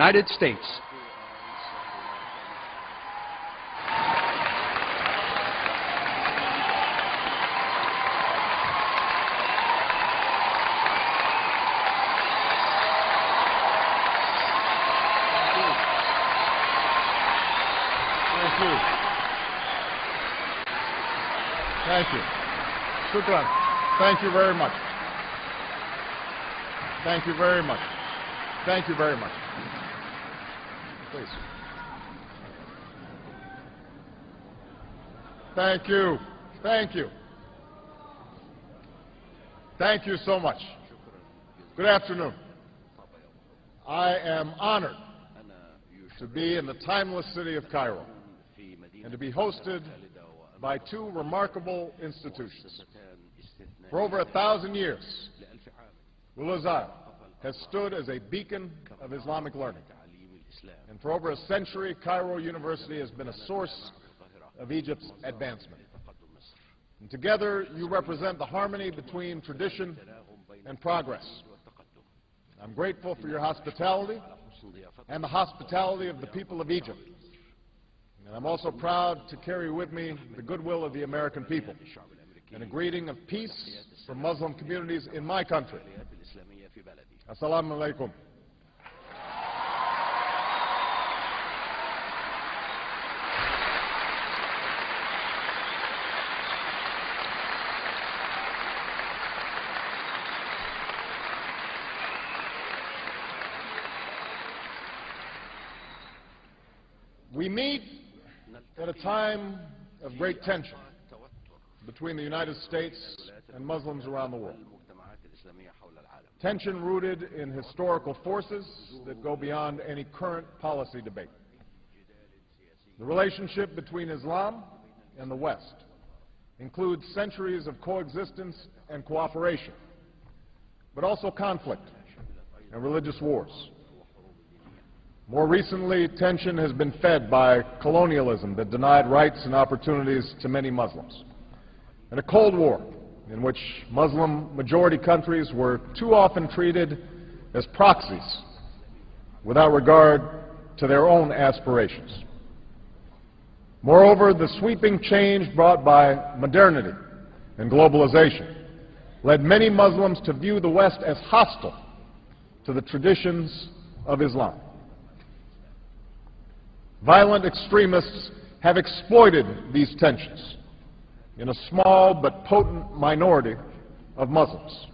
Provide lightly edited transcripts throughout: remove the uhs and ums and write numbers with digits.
United States. Thank you. Thank you. Shukran. Thank you very much. Thank you very much. Thank you very much. Please. Thank you. Thank you. Thank you so much. Good afternoon. I am honored to be in the timeless city of Cairo and to be hosted by two remarkable institutions. For over 1,000 years, Al-Azhar has stood as a beacon of Islamic learning. And for over a century, Cairo University has been a source of Egypt's advancement. And together, you represent the harmony between tradition and progress. I'm grateful for your hospitality and the hospitality of the people of Egypt. And I'm also proud to carry with me the goodwill of the American people and a greeting of peace from Muslim communities in my country. Assalamu alaikum. We meet at a time of great tension between the United States and Muslims around the world. Tension rooted in historical forces that go beyond any current policy debate. The relationship between Islam and the West includes centuries of coexistence and cooperation, but also conflict and religious wars. More recently, tension has been fed by colonialism that denied rights and opportunities to many Muslims, and a Cold War in which Muslim-majority countries were too often treated as proxies without regard to their own aspirations. Moreover, the sweeping change brought by modernity and globalization led many Muslims to view the West as hostile to the traditions of Islam. Violent extremists have exploited these tensions in a small but potent minority of Muslims.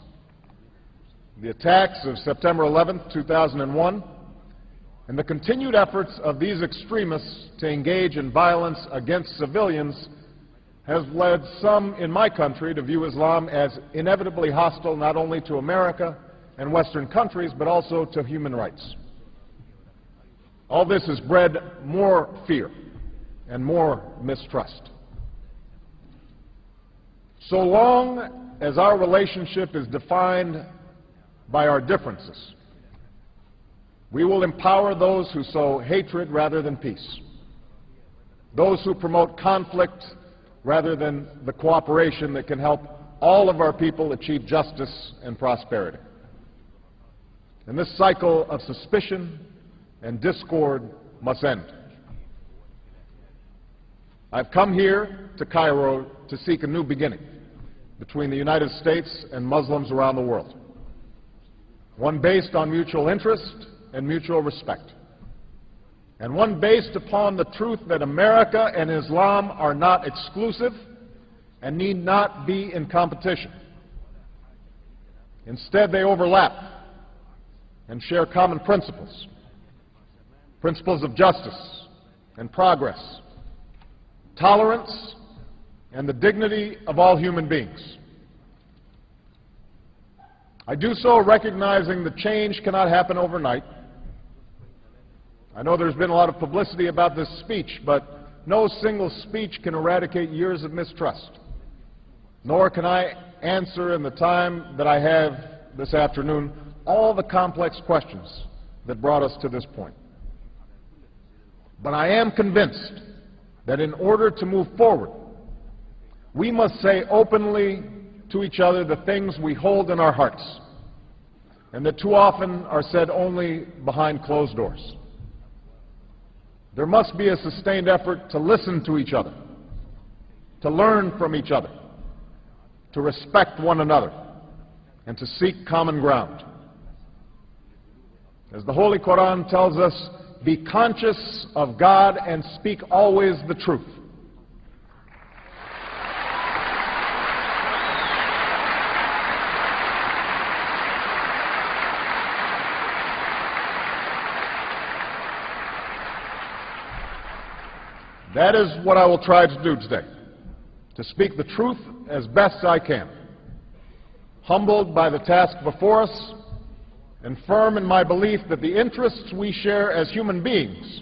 The attacks of September 11th, 2001, and the continued efforts of these extremists to engage in violence against civilians has led some in my country to view Islam as inevitably hostile not only to America and Western countries, but also to human rights. All this has bred more fear and more mistrust. So long as our relationship is defined by our differences, we will empower those who sow hatred rather than peace, those who promote conflict rather than the cooperation that can help all of our people achieve justice and prosperity. And this cycle of suspicion and discord must end. I've come here to Cairo to seek a new beginning between the United States and Muslims around the world, one based on mutual interest and mutual respect, and one based upon the truth that America and Islam are not exclusive and need not be in competition. Instead, they overlap and share common principles of justice and progress, tolerance, and the dignity of all human beings. I do so recognizing that change cannot happen overnight. I know there's been a lot of publicity about this speech, but no single speech can eradicate years of mistrust, nor can I answer in the time that I have this afternoon all the complex questions that brought us to this point. But I am convinced that in order to move forward, we must say openly to each other the things we hold in our hearts. and that too often are said only behind closed doors. There must be a sustained effort to listen to each other, to learn from each other, to respect one another, and to seek common ground. As the Holy Quran tells us, be conscious of God and speak always the truth. That is what I will try to do today, to speak the truth as best I can, humbled by the task before us, and firm in my belief that the interests we share as human beings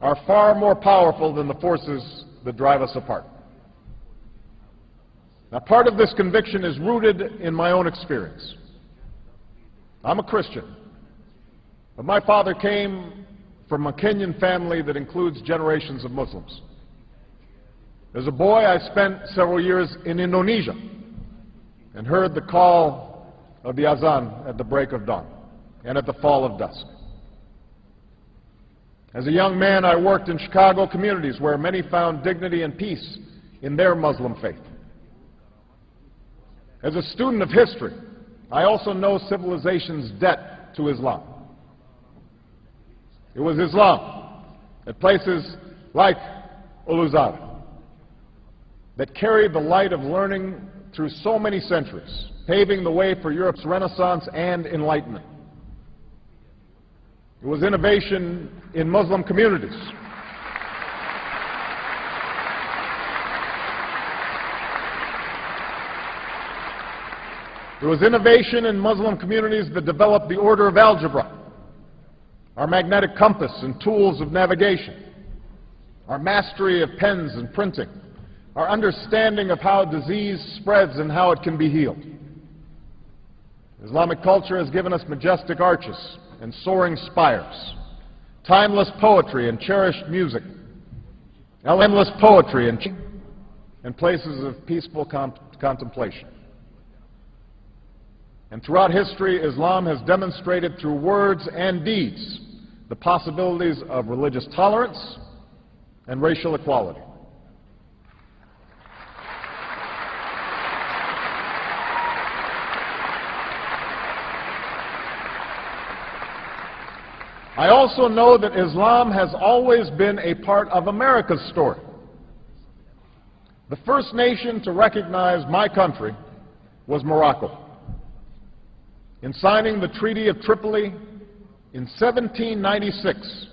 are far more powerful than the forces that drive us apart. Now, part of this conviction is rooted in my own experience. I'm a Christian, but my father came from a Kenyan family that includes generations of Muslims. As a boy, I spent several years in Indonesia and heard the call of the azan at the break of dawn and at the fall of dusk. As a young man, I worked in Chicago communities where many found dignity and peace in their Muslim faith. As a student of history, I also know civilization's debt to Islam. It was Islam at places like Uluzada that carried the light of learning through so many centuries, paving the way for Europe's Renaissance and Enlightenment. It was innovation in Muslim communities. It was innovation in Muslim communities that developed the order of algebra, our magnetic compass and tools of navigation, our mastery of pens and printing, our understanding of how disease spreads and how it can be healed. Islamic culture has given us majestic arches and soaring spires, timeless poetry and cherished music, endless poetry and places of peaceful contemplation. And throughout history, Islam has demonstrated through words and deeds the possibilities of religious tolerance and racial equality. I also know that Islam has always been a part of America's story. The first nation to recognize my country was Morocco. In signing the Treaty of Tripoli in 1796,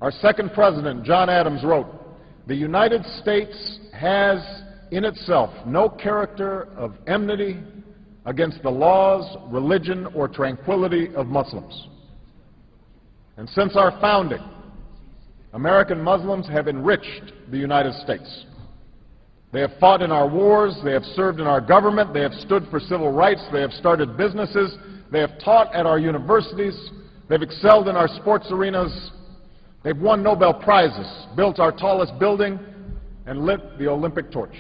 our second president, John Adams, wrote, "The United States has in itself no character of enmity against the laws, religion, or tranquility of Muslims." And since our founding, American Muslims have enriched the United States. They have fought in our wars, they have served in our government, they have stood for civil rights, they have started businesses, they have taught at our universities, they've excelled in our sports arenas, they've won Nobel Prizes, built our tallest building, and lit the Olympic torch.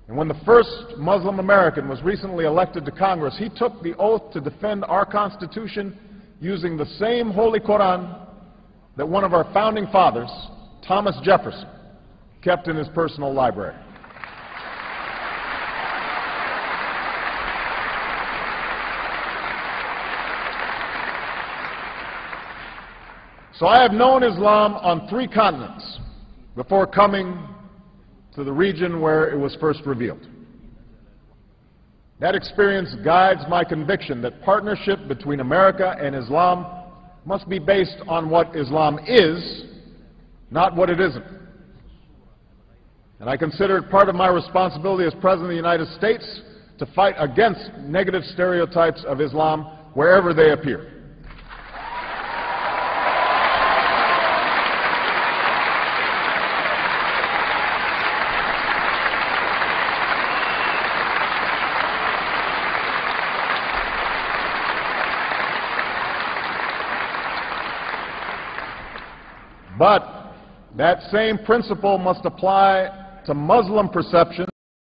And when the first Muslim American was recently elected to Congress, he took the oath to defend our Constitution using the same Holy Quran that one of our founding fathers, Thomas Jefferson, kept in his personal library. So I have known Islam on 3 continents before coming to the region where it was first revealed. That experience guides my conviction that partnership between America and Islam must be based on what Islam is, not what it isn't. And I consider it part of my responsibility as President of the United States to fight against negative stereotypes of Islam wherever they appear. But that same principle must apply to Muslim perception